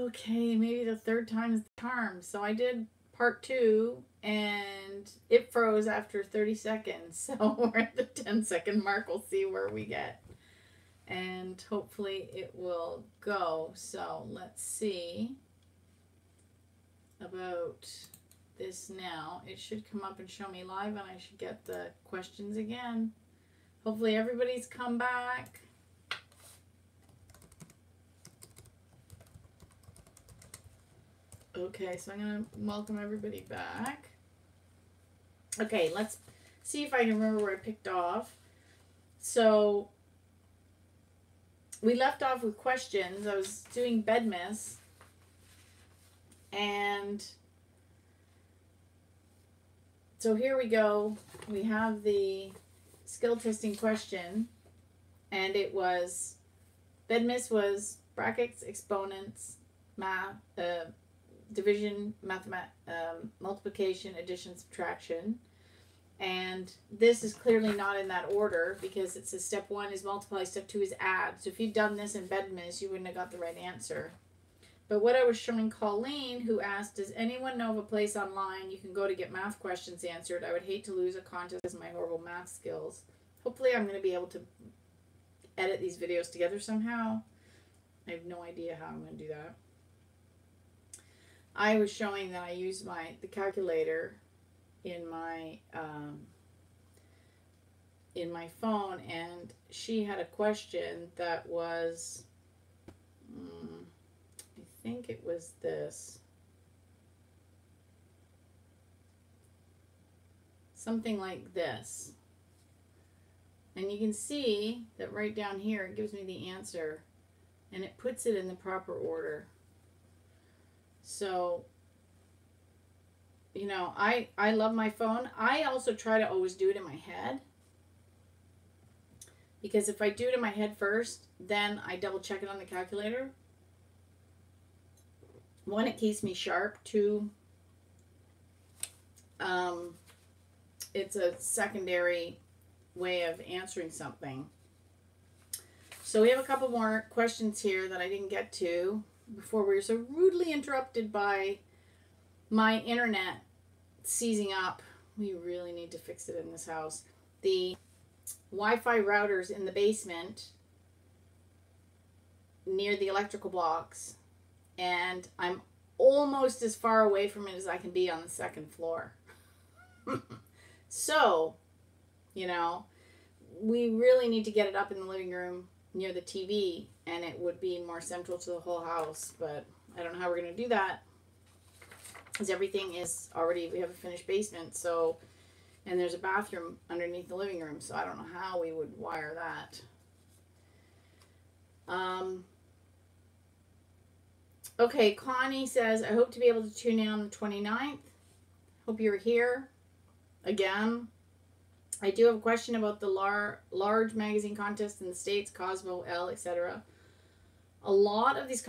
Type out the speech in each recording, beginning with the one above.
Okay, maybe the third time is the charm. So I did part 2 and it froze after 30 seconds. So we're at the 10-second mark. We'll see where we get. And hopefully it will go. So let's see about this now. It should come up and show me live and I should get the questions again. Hopefully everybody's come back. Okay, so I'm going to welcome everybody back. Okay, let's see if I can remember where I picked off. So we left off with questions. I was doing bed miss. And so here we go. We have the skill testing question. And it was, bed miss was brackets, exponents, math, division, multiplication, addition, subtraction. And this is clearly not in that order because it says step 1 is multiply, step 2 is add. So if you'd done this in bed miss, you wouldn't have got the right answer. But what I was showing Colleen, who asked, does anyone know of a place online you can go to get math questions answered? I would hate to lose a contest with my horrible math skills. Hopefully I'm going to be able to edit these videos together somehow. I have no idea how I'm going to do that. I was showing that I use the calculator in my phone, and she had a question that was, I think it was this, something like this, and you can see that right down here it gives me the answer, and it puts it in the proper order. So, you know, I love my phone. I also try to always do it in my head. Because if I do it in my head first, then I double check it on the calculator. 1, it keeps me sharp. 2, it's a secondary way of answering something. So we have a couple more questions here that I didn't get to before we were so rudely interrupted by my internet seizing up. We really need to fix it in this house. The Wi-Fi routers in the basement near the electrical box, and I'm almost as far away from it as I can be on the 2nd floor. So, you know, we really need to get it up in the living room near the TV, and it would be more central to the whole house, but I don't know how we're going to do that, because everything is already, we have a finished basement, so, and there's a bathroom underneath the living room, so I don't know how we would wire that. Okay, Connie says, I hope to be able to tune in on the 29th. Hope you're here again. I do have a question about the large magazine contests in the States, Cosmo, Elle, etc. A lot of these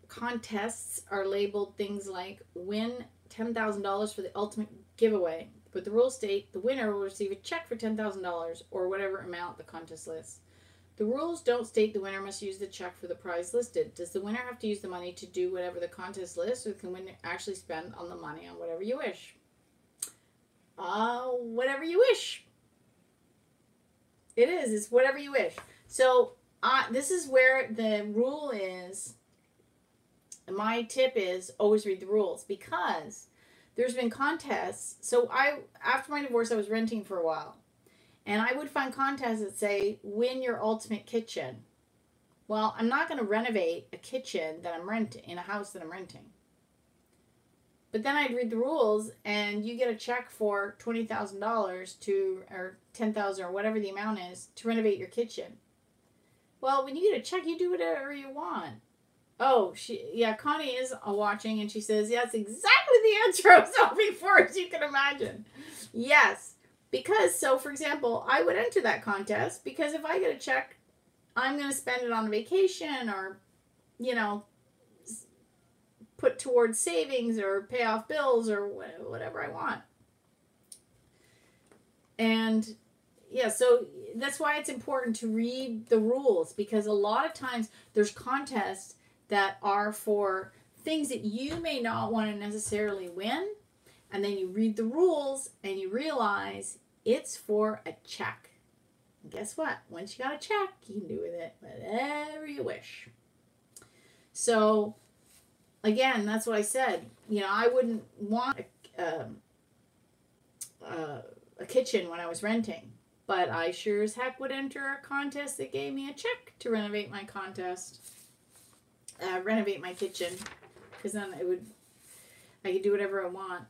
contests are labeled things like win $10,000 for the ultimate giveaway, but the rules state the winner will receive a check for $10,000 or whatever amount the contest lists. The rules don't state the winner must use the check for the prize listed. Does the winner have to use the money to do whatever the contest lists, or can the winner actually spend on the money on whatever you wish? Whatever you wish. It is. It's whatever you wish. So this is where the rule is. My tip is always read the rules, because there's been contests. So after my divorce, I was renting for a while, and I would find contests that say win your ultimate kitchen. Well, I'm not going to renovate a kitchen that I'm renting in a house that I'm renting. But then I'd read the rules, and you get a check for $20,000 to, or $10,000 or whatever the amount is, to renovate your kitchen. Well, when you get a check, you do whatever you want. Oh, Connie is watching, and she says, yeah, that's exactly the answer I was hoping for, as you can imagine. Yes, because, so for example, I would enter that contest, because if I get a check, I'm going to spend it on a vacation, or, you know, put towards savings or pay off bills or whatever I want. And yeah, so that's why it's important to read the rules, because a lot of times there's contests that are for things that you may not want to necessarily win. And then you read the rules and you realize it's for a check. And guess what? Once you got a check, you can do with it whatever you wish. So, again, that's what I said. You know, I wouldn't want a kitchen when I was renting. But I sure as heck would enter a contest that gave me a check to renovate my renovate my kitchen. Because then I could do whatever I want.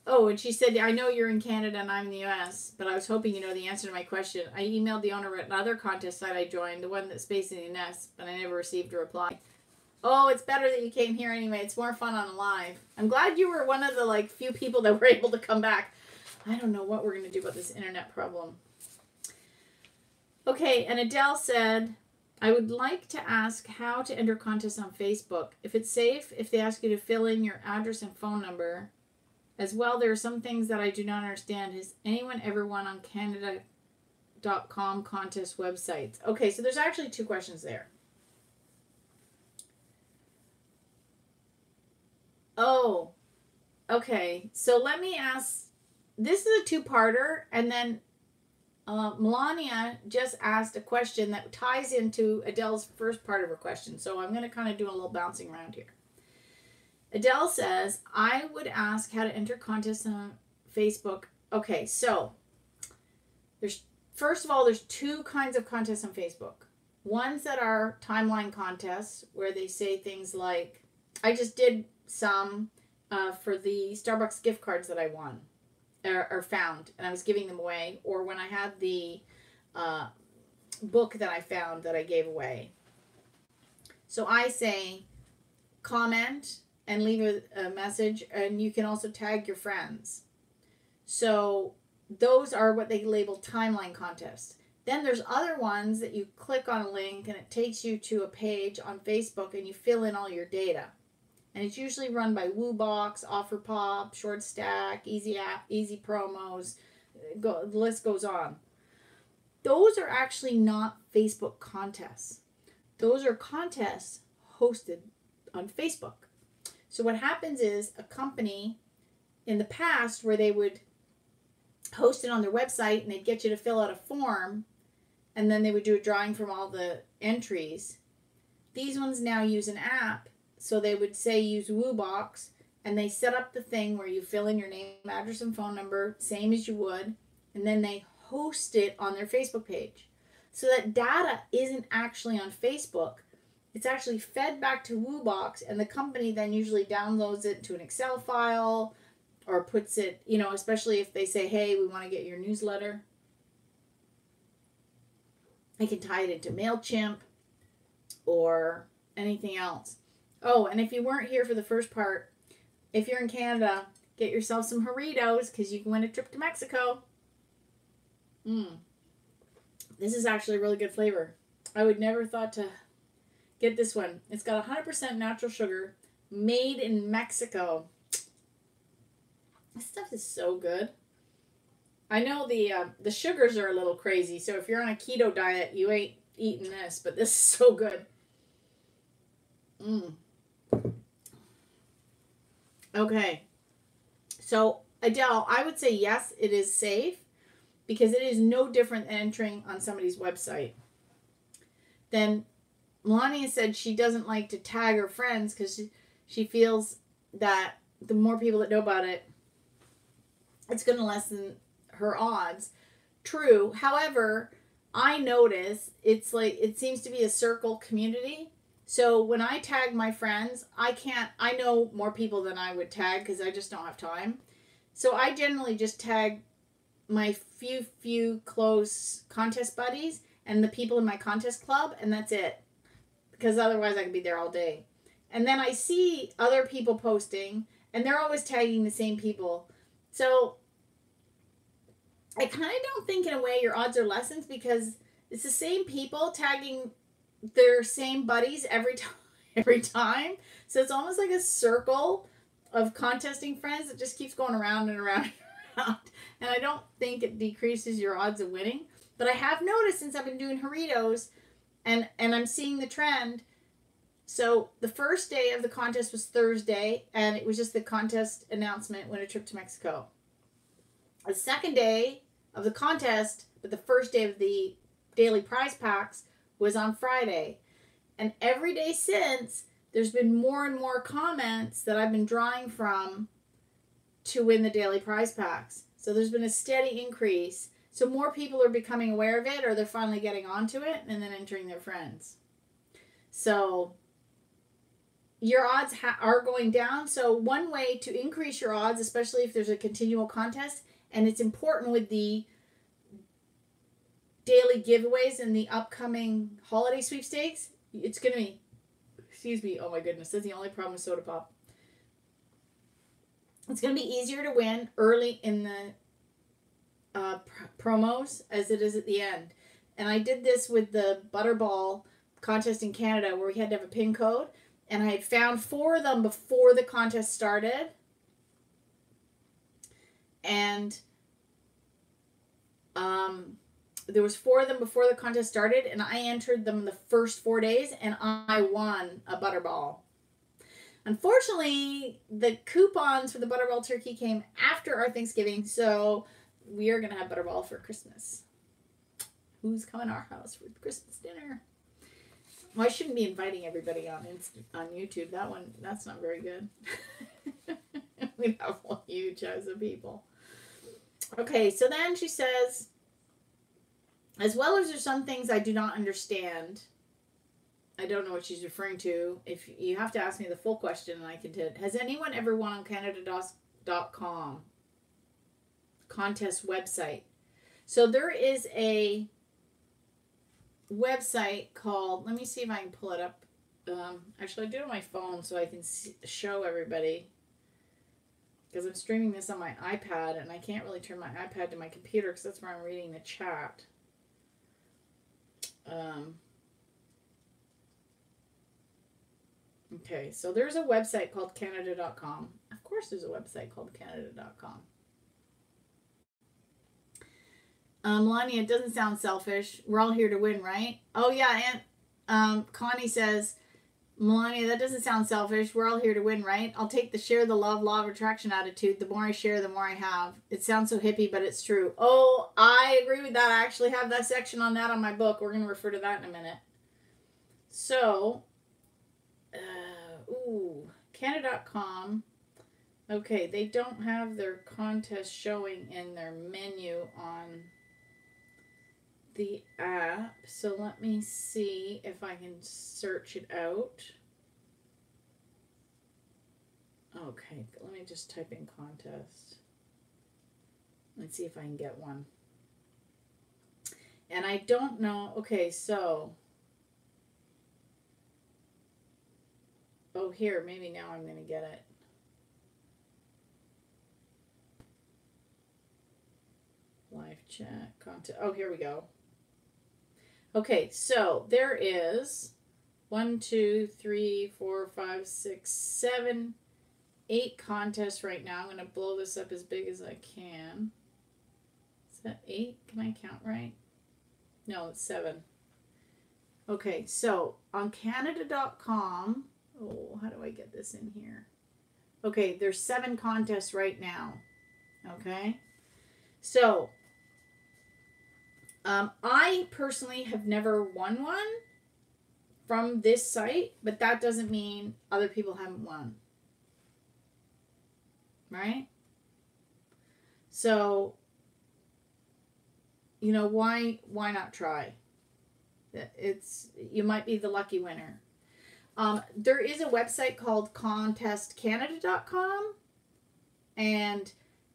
Oh, and she said, I know you're in Canada and I'm in the US, but I was hoping you know the answer to my question. I emailed the owner at another contest site I joined, the one that's based in the US, but I never received a reply. Oh, it's better that you came here anyway. It's more fun on live. I'm glad you were one of the few people that were able to come back. I don't know what we're going to do about this internet problem. Okay, and Adele said, I would like to ask how to enter contests on Facebook. If it's safe, if they ask you to fill in your address and phone number. As well, there are some things that I do not understand. Has anyone ever won on Canada.com contest websites? Okay, so there's actually two questions there. Oh, okay. So let me ask. This is a two-parter, and then Melania just asked a question that ties into Adele's first part of her question. So I'm going to kind of do a little bouncing around here. Adele says, I would ask how to enter contests on Facebook. Okay, so first of all, there's two kinds of contests on Facebook. Ones that are timeline contests where they say things like, I just did some for the Starbucks gift cards that I won or found, and I was giving them away, or when I had the book that I found that I gave away. So I say, comment and leave a message, and you can also tag your friends. So those are what they label timeline contests. Then there's other ones that you click on a link and it takes you to a page on Facebook and you fill in all your data. And it's usually run by WooBox, OfferPop, Short Stack, Easy Promos. The list goes on. Those are actually not Facebook contests. Those are contests hosted on Facebook. So what happens is a company in the past where they would host it on their website and they'd get you to fill out a form and then they would do a drawing from all the entries. These ones now use an app. So they would say use WooBox and they set up the thing where you fill in your name, address, and phone number, same as you would, and then they host it on their Facebook page. So that data isn't actually on Facebook. It's actually fed back to WooBox, and the company then usually downloads it to an Excel file or puts it, especially if they say, hey, we want to get your newsletter. They can tie it into MailChimp or anything else. Oh, and if you weren't here for the first part, if you're in Canada, get yourself some Doritos because you can win a trip to Mexico. This is actually a really good flavor. I would never thought to get this one. It's got 100% natural sugar, made in Mexico. This stuff is so good. I know the sugars are a little crazy, so if you're on a keto diet, you ain't eating this, but this is so good. Okay. So, Adele, I would say yes, it is safe because it is no different than entering on somebody's website. Then Melania said she doesn't like to tag her friends because she feels that the more people that know about it, it's going to lessen her odds. True. However, I notice it seems to be a circle community. So when I tag my friends, I know more people than I would tag because I just don't have time. So I generally just tag my few close contest buddies and the people in my contest club, and that's it. Because otherwise I could be there all day. And then I see other people posting, and they're always tagging the same people. So I kind of don't think in a way your odds are lessened because it's the same people tagging their same buddies every time. So it's almost like a circle of contesting friends that just keeps going around and around and around. And I don't think it decreases your odds of winning. But I have noticed since I've been doing Doritos and I'm seeing the trend, So the first day of the contest was Thursday, and it was just the contest announcement, win a trip to Mexico. The second day of the contest, but the first day of the daily prize packs was on Friday. And every day since, there's been more and more comments that I've been drawing from to win the daily prize packs. So there's been a steady increase. So more people are becoming aware of it, or they're finally getting onto it and then entering their friends. So your odds are going down. So one way to increase your odds, especially if there's a continual contest, and it's important with the daily giveaways and the upcoming holiday sweepstakes, it's going to be, excuse me, oh my goodness, that's the only problem with soda pop. It's going to be easier to win early in the promos as it is at the end. And I did this with the Butterball contest in Canada where we had to have a PIN code. And I had found 4 of them before the contest started. And there was 4 of them before the contest started. And I entered them in the first 4 days. And I won a Butterball. Unfortunately, the coupons for the Butterball turkey came after our Thanksgiving, so we are going to have Butterball for Christmas. Who's coming to our house for Christmas dinner? Well, I shouldn't be inviting everybody on YouTube. That's not very good. We have a huge house of people. Okay, so then she says, as well as there's some things I do not understand. I don't know what she's referring to. If you have to ask me the full question, and I can tell. Has anyone ever won on Canada.com contest website? So there is a website called. Let me see if I can pull it up. Actually, I do it on my phone so I can show everybody. Because I'm streaming this on my iPad, and I can't really turn my iPad to my computer because that's where I'm reading the chat. Okay, so there's a website called Canada.com. Of course there's a website called Canada.com. Melania, it doesn't sound selfish. We're all here to win, right? Oh, yeah, and Connie says, Melania, that doesn't sound selfish. We're all here to win, right? I'll take the share the love, law of attraction attitude. The more I share, the more I have. It sounds so hippie, but it's true. Oh, I agree with that. I actually have that section on that on my book. We're going to refer to that in a minute. So... Canada.com. Okay, they don't have their contest showing in their menu on the app. So let me see if I can search it out. Okay, let me just type in contest. Let's see if I can get one. And I don't know. Okay, so... Oh, here, maybe now I'm going to get it. Live chat, content. Oh, here we go. Okay, so there is 1, 2, 3, 4, 5, 6, 7, 8 contests right now. I'm going to blow this up as big as I can. Is that 8? Can I count right? No, it's 7. Okay, so on Canada.com... Oh, how do I get this in here? Okay, there's 7 contests right now. Okay? So, I personally have never won one from this site, but that doesn't mean other people haven't won. Right? So, you know, why not try? You might be the lucky winner. There is a website called contestcanada.com, and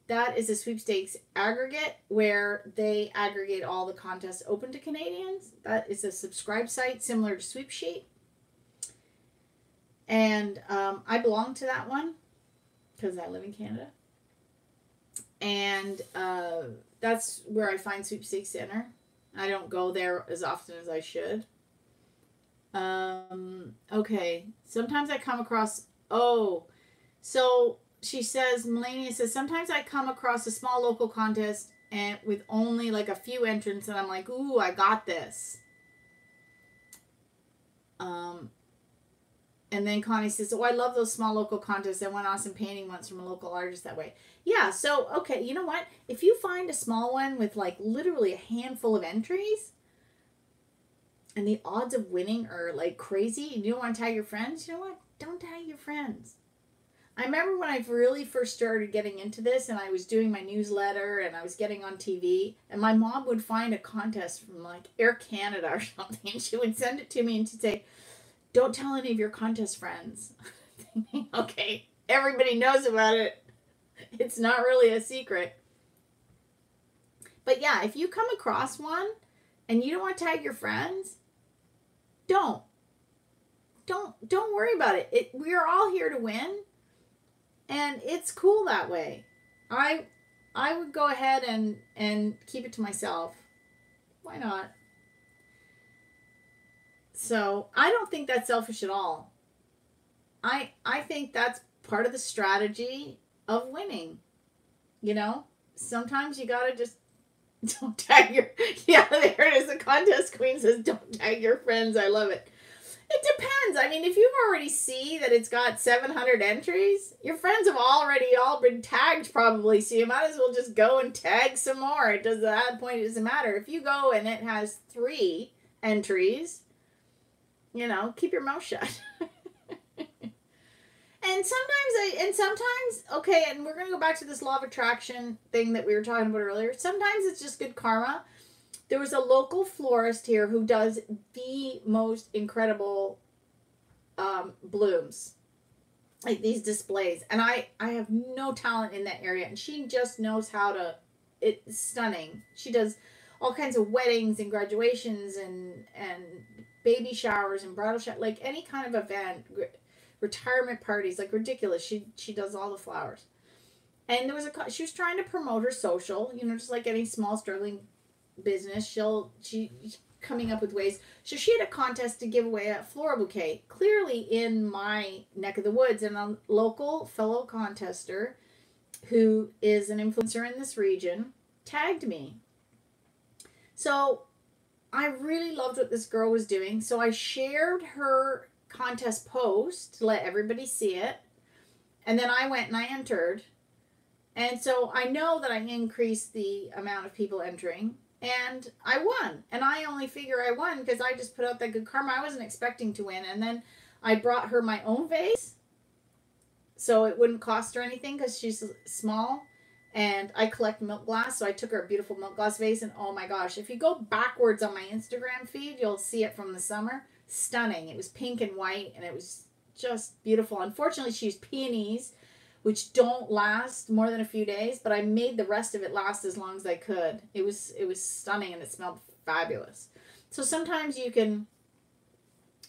that is a sweepstakes aggregate where they aggregate all the contests open to Canadians. That is a subscribe site similar to Sweepsheet. And I belong to that one because I live in Canada. And that's where I find Sweepstakes Center. I don't go there as often as I should. Okay. Sometimes I come across, so she says, Melania says, sometimes I come across a small local contest and with only like a few entrants and I'm like, ooh, I got this. And then Connie says, oh, I love those small local contests. I won awesome painting once from a local artist that way. Yeah, so, okay, you know what? If you find a small one with like literally a handful of entries and the odds of winning are like crazy and you don't want to tag your friends, you know what? Don't tag your friends. I remember when I really first started getting into this and I was doing my newsletter and I was getting on TV and my mom would find a contest from like Air Canada or something and she would send it to me and she'd say, don't tell any of your contest friends. Okay, everybody knows about it. It's not really a secret. But yeah, if you come across one and you don't want to tag your friends, don't worry about it. We are all here to win. And it's cool that way. I would go ahead and keep it to myself. Why not? So I don't think that's selfish at all. I think that's part of the strategy of winning. You know? Sometimes you gotta just don't tag your... Yeah, there it is. The contest queen says don't tag your friends. I love it. It depends. I mean, if you already see that it's got 700 entries, your friends have already all been tagged probably, so you might as well just go and tag some more. At that point, it doesn't matter. If you go and it has 3 entries, you know, keep your mouth shut. And sometimes, okay, and we're going to go back to this law of attraction thing that we were talking about earlier. Sometimes it's just good karma. There was a local florist here who does the most incredible blooms, like these displays. And I have no talent in that area, and she just knows how to. It's stunning. She does all kinds of weddings and graduations and baby showers and bridal showers, like any kind of event, retirement parties, like ridiculous. She does all the flowers. And there was she was trying to promote her social, you know, just like any small struggling business. She's coming up with ways. So she had a contest to give away a floral bouquet, clearly in my neck of the woods, and a local fellow contester who is an influencer in this region tagged me. So I really loved what this girl was doing. So I shared her contest post to let everybody see it. And then I went and I entered. And so I know that I increased the amount of people entering. And I won. And I only figure I won because I just put out that good karma. I wasn't expecting to win. And then I brought her my own vase, so it wouldn't cost her anything because she's small. And I collect milk glass, so I took her a beautiful milk glass vase. And oh my gosh, if you go backwards on my Instagram feed, you'll see it from the summer. Stunning. It was pink and white, and it was just beautiful. Unfortunately, she used peonies, which don't last more than a few days, but I made the rest of it last as long as I could. It was stunning, and it smelled fabulous. So sometimes you can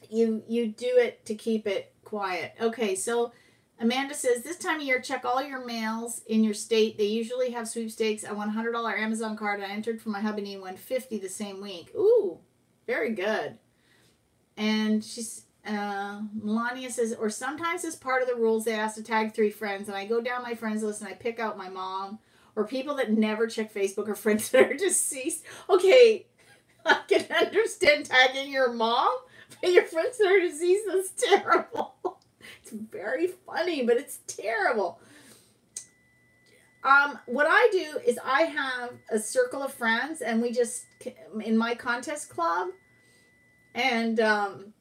you do it to keep it quiet. Okay, so Amanda says, this time of year, check all your mails in your state. They usually have sweepstakes. I won a $100 Amazon card. I entered for my hubby and won $50 the same week. Ooh, very good. And she's Melania says, or sometimes as part of the rules, they ask to tag 3 friends, and I go down my friends list and I pick out my mom or people that never check Facebook or friends that are deceased. Okay, I can understand tagging your mom, but your friends that are deceased, that's terrible. It's very funny, but it's terrible. What I do is I have a circle of friends, and we just, in my contest club, and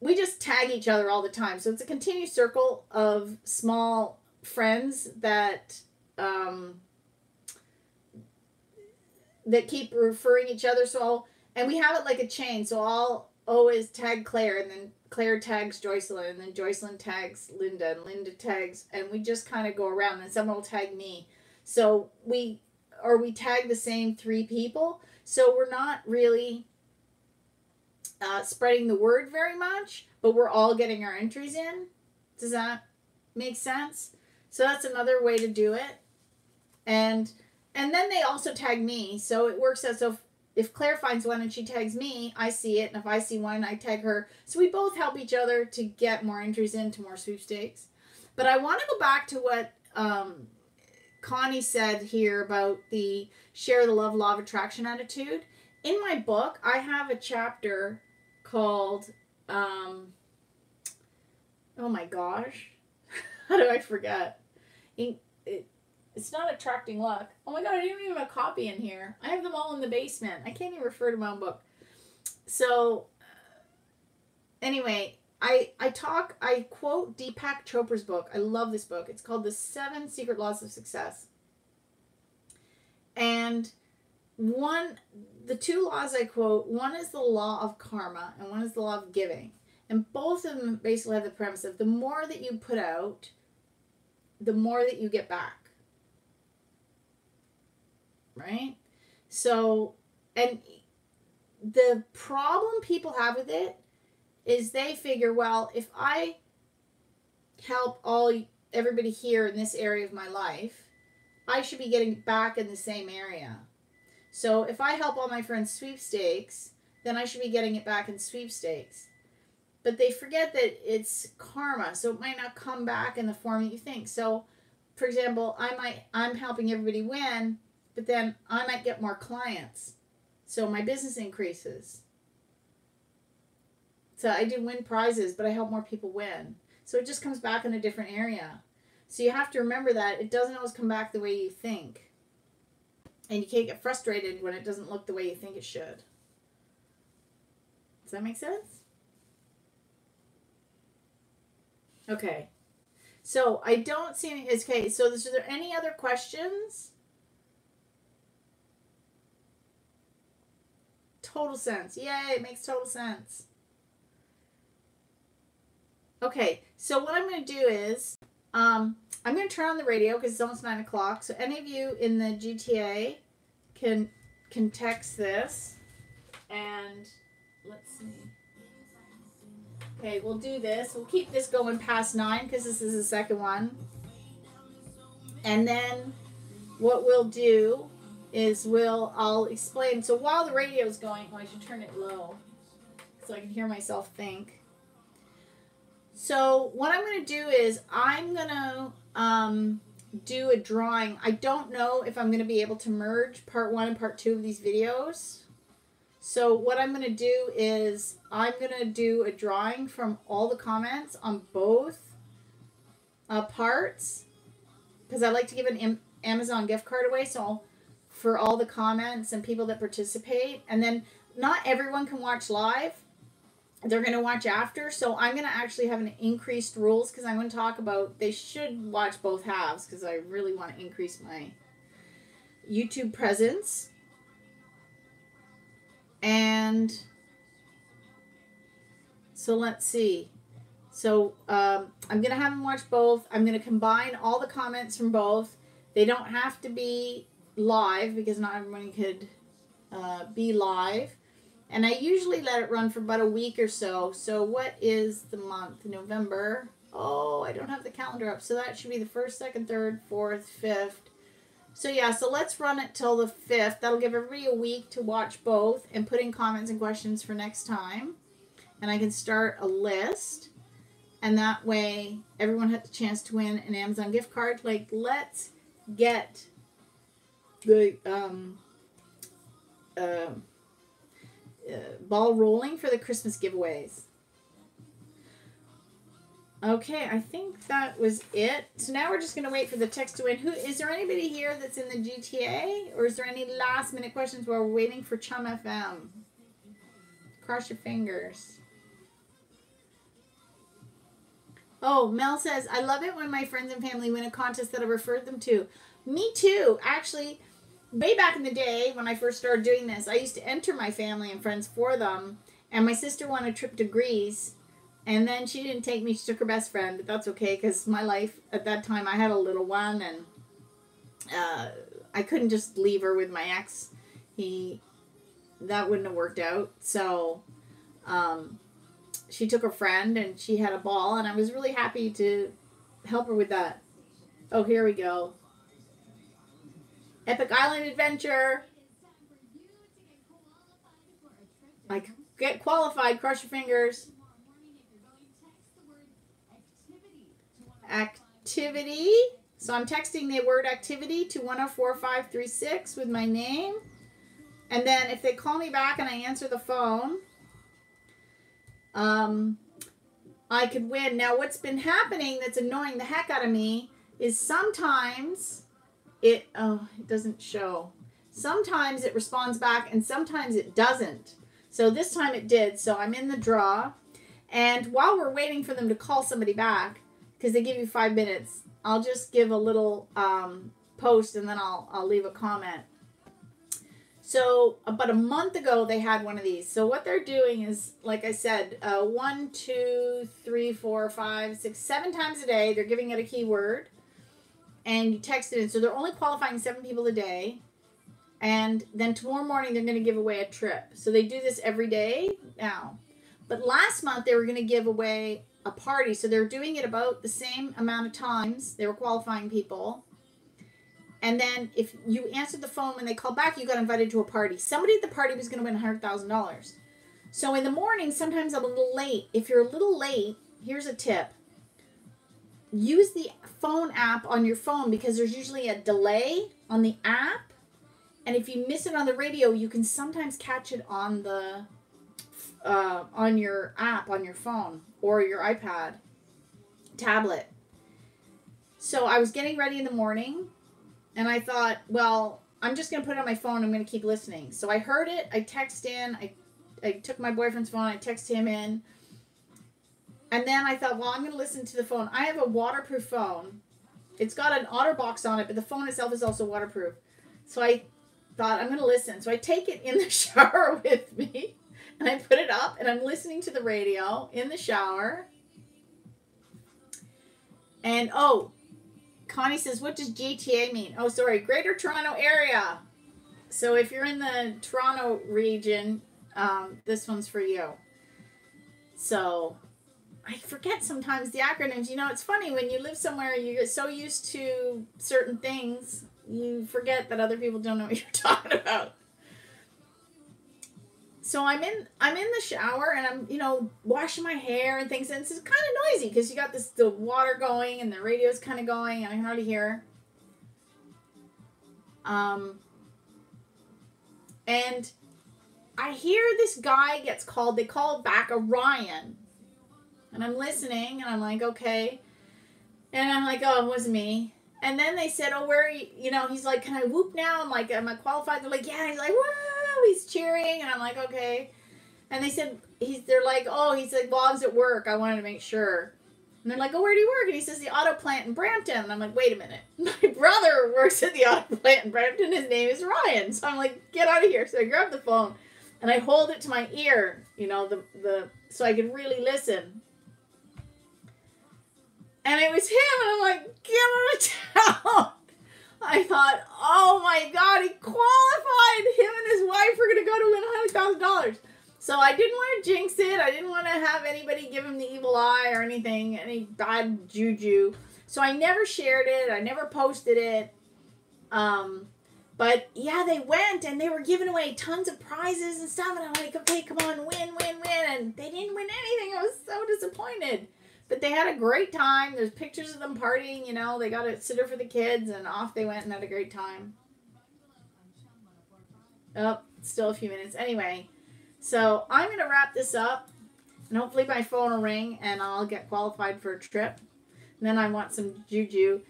we just tag each other all the time. So it's a continued circle of small friends that that keep referring each other. So and we have it like a chain. So I'll always tag Claire, and then Claire tags Joycelyn, and then Joycelyn tags Linda, and Linda tags, and we just kind of go around, and someone will tag me. So we tag the same 3 people. So we're not really spreading the word very much, but we're all getting our entries in. Does that make sense? So that's another way to do it. And then they also tag me. So it works out. So if Claire finds one and she tags me, I see it. And if I see one, I tag her. So we both help each other to get more entries into more sweepstakes. But I want to go back to what Connie said here about the share the love, law of attraction attitude. In my book, I have a chapter called, Oh my gosh. How do I forget? It's not attracting luck. Oh my god, I didn't even have a copy in here. I have them all in the basement. I can't even refer to my own book. So, anyway, I quote Deepak Chopra's book. I love this book. It's called The 7 Secret Laws of Success. And the 2 laws I quote, one is the law of karma and one is the law of giving. And both of them basically have the premise of the more that you put out, the more that you get back. Right? So, and the problem people have with it is they figure, well, if I help everybody here in this area of my life, I should be getting back in the same area. So if I help all my friends sweepstakes, then I should be getting it back in sweepstakes. But they forget that it's karma, so it might not come back in the form that you think. So, for example, I'm helping everybody win, but then I might get more clients. So my business increases. So I do win prizes, but I help more people win. So it just comes back in a different area. So you have to remember that it doesn't always come back the way you think. And you can't get frustrated when it doesn't look the way you think it should. Does that make sense? Okay. So I don't see any. Okay. So is there any other questions? Total sense. Yay. It makes total sense. Okay. So what I'm going to do is I'm going to turn on the radio because it's almost 9 o'clock. So any of you in the GTA can text this. And let's see. Okay, we'll do this. We'll keep this going past 9 because this is the second one. And then what we'll do is I'll explain. So while the radio is going, I should turn it low so I can hear myself think. So what I'm going to do is I'm going to do a drawing. I don't know if I'm going to be able to merge part 1 and part 2 of these videos. So what I'm going to do is I'm going to do a drawing from all the comments on both parts because I like to give an Amazon gift card away. So for all the comments and people that participate, and then not everyone can watch live. They're going to watch after. So I'm going to actually have an increased rules because I'm going to talk about they should watch both halves because I really want to increase my YouTube presence. And so let's see. So I'm going to have them watch both. I'm going to combine all the comments from both. They don't have to be live because not everyone could be live. And I usually let it run for about a week or so. So what is the month? November. Oh, I don't have the calendar up. So that should be the 1st, 2nd, 3rd, 4th, 5th. So yeah, so let's run it till the 5th. That'll give everybody a week to watch both and put in comments and questions for next time. And I can start a list. And that way everyone has a chance to win an Amazon gift card. Like, let's get the ball rolling for the Christmas giveaways. Okay, I think that was it. So now we're just going to wait for the text to win. Is there anybody here that's in the GTA? Or is there any last minute questions while we're waiting for Chum FM? Cross your fingers. Oh, Mel says, I love it when my friends and family win a contest that I referred them to. Me too. Actually, way back in the day when I first started doing this, I used to enter my family and friends for them. And my sister won a trip to Greece. And then she didn't take me. She took her best friend. But that's okay because my life at that time, I had a little one. And I couldn't just leave her with my ex. That wouldn't have worked out. So she took a friend and she had a ball. And I was really happy to help her with that. Oh, here we go. Epic Island Adventure. I get qualified. Cross your fingers. Activity. So I'm texting the word activity to 104536 with my name. And then if they call me back and I answer the phone, I could win. Now, what's been happening that's annoying the heck out of me is sometimes it doesn't show. Sometimes it responds back and sometimes it doesn't. So this time it did. So I'm in the draw. And while we're waiting for them to call somebody back, because they give you 5 minutes, I'll just give a little post and then I'll leave a comment. So about a month ago, they had one of these. So what they're doing is, like I said, 1, 2, 3, 4, 5, 6, 7 times a day, they're giving it a keyword. And you text it in. So they're only qualifying 7 people a day. And then tomorrow morning, they're going to give away a trip. So they do this every day now. But last month, they were going to give away a party. So they're doing it about the same amount of times. They were qualifying people. And then if you answered the phone when they called back, you got invited to a party. Somebody at the party was going to win $100,000. So in the morning, sometimes I'm a little late. If you're a little late, here's a tip. Use the phone app on your phone because there's usually a delay on the app. And if you miss it on the radio, you can sometimes catch it on the on your app on your phone or your iPad, tablet. So I was getting ready in the morning. And I thought, well, I'm just going to put it on my phone. I'm going to keep listening. So I heard it. I text in. I took my boyfriend's phone. I texted him in. And then I thought, well, I'm going to listen to the phone. I have a waterproof phone. It's got an OtterBox on it, but the phone itself is also waterproof. So I thought, I'm going to listen. So I take it in the shower with me. And I put it up. And I'm listening to the radio in the shower. And, Connie says, what does GTA mean? Oh, sorry, Greater Toronto Area. So if you're in the Toronto region, this one's for you. So I forget sometimes the acronyms. You know, it's funny when you live somewhere, you get so used to certain things, you forget that other people don't know what you're talking about. So I'm in the shower and I'm, washing my hair and things. And it's kind of noisy because you got the water going and the radio's kind of going and I can already hear. And I hear this guy gets called. They call back Orion. And I'm listening and I'm like, okay. And I'm like, oh, it wasn't me. And then they said, oh, where are you? He's like, can I whoop now? I'm like, am I qualified? They're like, yeah. He's like, whoa. He's cheering. And I'm like, okay. And they said, they're like, oh, he's like, well, I was at work. I wanted to make sure. And they're like, oh, where do you work? And he says, the auto plant in Brampton. And I'm like, wait a minute. My brother works at the auto plant in Brampton. His name is Ryan. So I'm like, get out of here. So I grab the phone and I hold it to my ear, so I could really listen. And it was him. And I'm like, get out of town. I thought, oh my God, he qualified. Him and his wife were going to go to win $100,000. So I didn't want to jinx it. I didn't want to have anybody give him the evil eye or anything, any bad juju. So I never shared it. I never posted it. But yeah, they went and they were giving away tons of prizes and stuff. And I'm like, okay, come on, win. And they didn't win anything. I was so disappointed. But they had a great time. There's pictures of them partying, They got a sitter for the kids, and off they went and had a great time. Oh, still a few minutes. Anyway, so I'm going to wrap this up, and hopefully my phone will ring, and I'll get qualified for a trip. And then I want some juju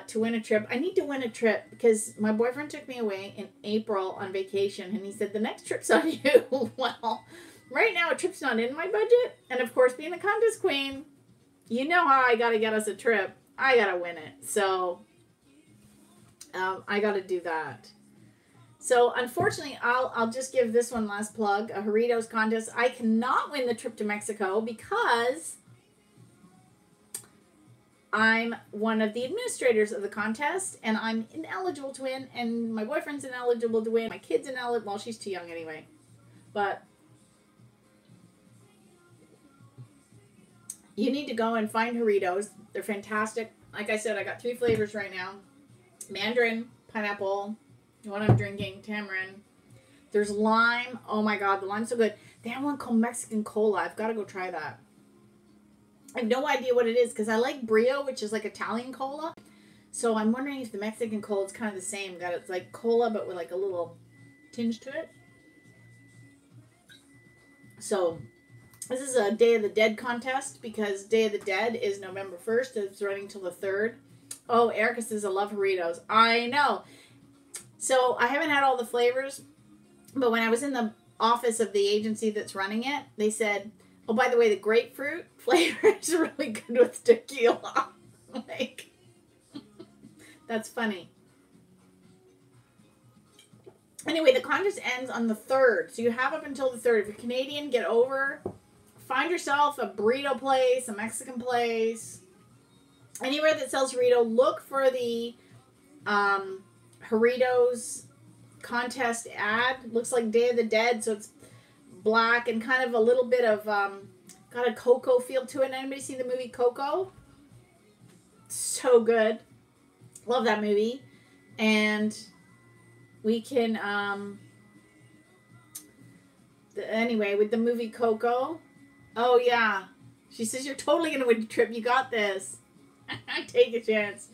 to win a trip. I need to win a trip because my boyfriend took me away in April on vacation, and he said, the next trip's on you. Well, right now a trip's not in my budget, and of course, being a contest queen, you know how I got to get us a trip. I got to win it. So, I got to do that. So, unfortunately, I'll just give this one last plug. A Doritos contest. I cannot win the trip to Mexico because I'm one of the administrators of the contest. And I'm ineligible to win. And my boyfriend's ineligible to win. My kid's ineligible. Well, she's too young anyway. But you need to go and find Doritos. They're fantastic. Like I said, I got 3 flavors right now. Mandarin, pineapple, the one I'm drinking, tamarind. There's lime. Oh my God, the lime's so good. They have one called Mexican Cola. I've got to go try that. I have no idea what it is because I like Brio, which is like Italian cola. So I'm wondering if the Mexican Cola is kind of the same. It's like cola, but with like a little tinge to it. So This is a Day of the Dead contest because Day of the Dead is November 1st. It's running till the 3rd. Oh, Erica says I love Doritos. I know. So I haven't had all the flavors, but when I was in the office of the agency that's running it, they said, oh, by the way, the grapefruit flavor is really good with tequila. Like, that's funny. Anyway, the contest ends on the 3rd. So you have up until the 3rd. If you're Canadian, get over. Find yourself a burrito place, a Mexican place. Anywhere that sells burrito, look for the Doritos contest ad. Looks like Day of the Dead, so it's black and kind of a little bit of got a cocoa feel to it. Anybody see the movie Coco? So good. Love that movie. And we can anyway, with the movie Coco. Oh yeah. She says you're totally gonna win the trip. You got this. Take a chance.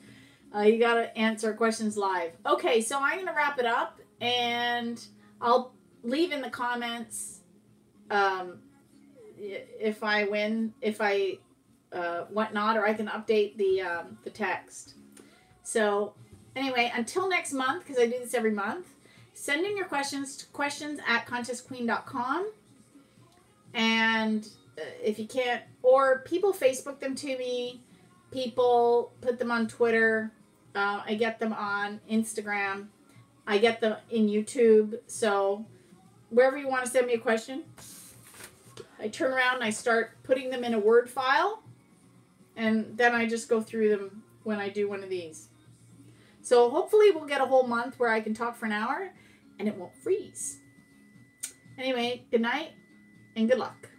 You gotta answer questions live. Okay, so I'm gonna wrap it up, and I'll leave in the comments if I win, if I whatnot, or I can update the text. So anyway, until next month, because I do this every month, send in your questions to questions@contestqueen.com, and if you can't, or people Facebook them to me. People put them on Twitter. I get them on Instagram. I get them in YouTube. So wherever you want to send me a question, I turn around and I start putting them in a Word file. And then I just go through them when I do one of these. So hopefully we'll get a whole month where I can talk for an hour and it won't freeze. Anyway, good night and good luck.